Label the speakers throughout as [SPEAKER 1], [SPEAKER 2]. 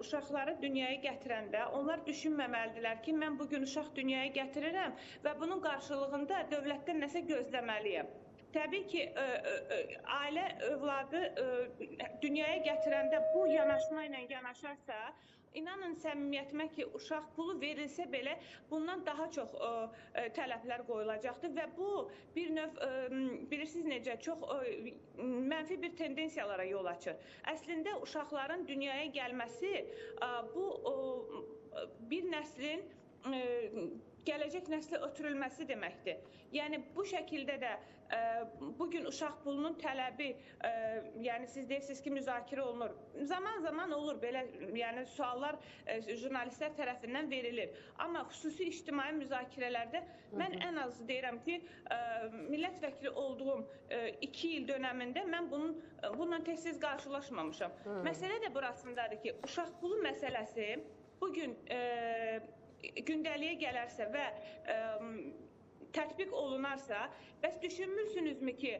[SPEAKER 1] Uşaqları dünyaya gətirəndə onlar düşünməməlidirlər ki, mən bugün uşaq dünyaya gətirirəm və bunun qarşılığında dövlətdən nəsə gözləməliyəm. Təbii ki, ailə övladı dünyaya gətirəndə bu yanaşma ilə yanaşarsa, İnanın səmimiyyətimə ki, uşaq pulu verilsə belə bundan daha çox tələblər qoyulacaqdır və bu bir növ, bilirsiniz necə, çox mənfi bir tendensiyalara yol açır. Əslində uşaqların dünyaya gəlməsi bu bir nəslin gələcək nəslə ötürülməsi deməkdir. Yəni bu şəkildə də bugün uşaq pulunun tələbi, yəni siz deyirsiniz ki, müzakirə olunur. Zaman olur belə, yəni suallar jurnalistlər tərəfindən verilir. Amma xüsusi ictimai müzakirələrdə mən ən az deyirəm ki, millət vəkili olduğum 2 il dönəmində mən bununla tez-tez qarşılaşmamışam. Məsələ də burasındadır ki, uşaq pulu məsələsi bugün gündəliyə gələrsə və tətbiq olunarsa, bəs düşünmürsünüzmü ki,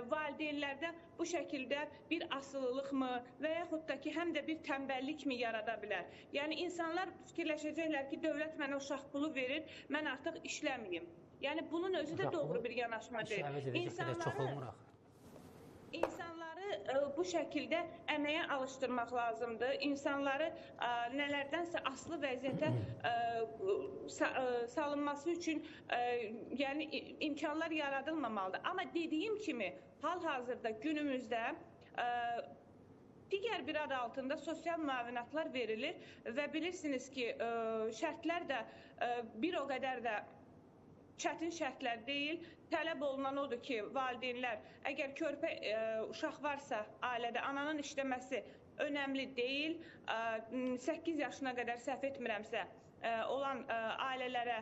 [SPEAKER 1] valideynlərdə bu şəkildə bir asılılıqmı və yaxud da ki, həm də bir tənbəllikmi yarada bilər? Yəni, insanlar fikirləşəcəklər ki, dövlət mənə uşaq pulu verir, mən artıq işləməyim. Yəni, bunun özü də doğru bir yanaşma deyil. İnsanları bu şəkildə əməyə alışdırmaq lazımdır. İnsanları nələrdənsə asılı vəziyyətə salınması üçün yəni imkanlar yaradılmamalıdır. Amma dediyim kimi, hal-hazırda günümüzdə digər bir adı altında sosial müavinatlar verilir və bilirsiniz ki, şərtlər də bir o qədər də çətin şərtlər deyil. Tələb olunan odur ki, valideynlər, əgər körpə uşaq varsa ailədə, ananın işləməsi önəmli deyil. 8 yaşına qədər səhv etmirəmsə, olan ailələrə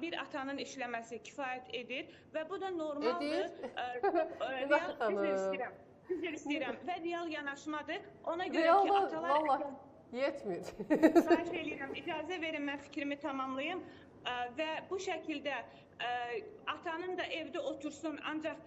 [SPEAKER 1] bir atanın işləməsi kifayət edir və bu da normaldır. Sizlər istəyirəm və real yanaşmadır. Ona görə ki, atalar...
[SPEAKER 2] Yetmir.
[SPEAKER 1] Xahiş edirəm, icazə verin, mən fikrimi tamamlayım. Və bu şəkildə atanın da evdə otursun, ancaq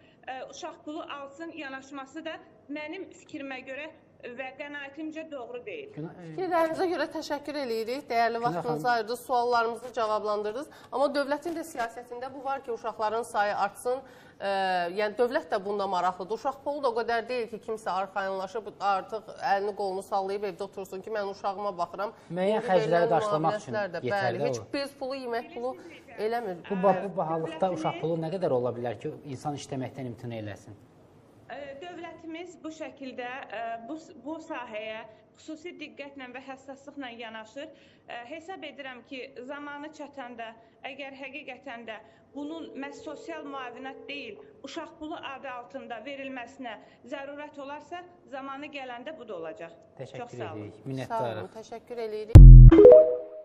[SPEAKER 1] uşaq pulu alsın yanaşması da mənim fikrimə görə və qənaətimcə doğru deyil.
[SPEAKER 2] Fikirlərinizə görə təşəkkür edirik. Dəyərli vaxtınızı ayırdınız, suallarımızı cavablandırdınız. Amma dövlətin də siyasətində bu var ki, uşaqların sayı artsın. Yəni, dövlət də bunda maraqlıdır. Uşaq pulu da o qədər deyil ki, kimsə arxayınlaşıb, artıq əlini qolunu sallayıb evdə otursun ki, mən uşağıma baxıram.
[SPEAKER 3] Müəyyən xərcləri qarşılamaq üçün yetərli
[SPEAKER 2] olur. Heç bez pulu, yemək pulu eləmir.
[SPEAKER 3] Bu bahalıqda uşaq pulu nə qədər ola bilər ki, insan işləməkdən imtina eləsin?
[SPEAKER 1] Dövlətimiz bu şəkildə bu sahəyə xüsusi diqqətlə və həssaslıqla yanaşır. Hesab edirəm ki, zamanı çatanda, əgər həqiqətən də bunun məhz sosial müavinət deyil, uşaq pulu adı altında verilməsinə zərurət olarsa, zamanı gələndə bu da olacaq.
[SPEAKER 3] Təşəkkür edirik. Minnətdarıq.
[SPEAKER 2] Sağ olun, təşəkkür edirik.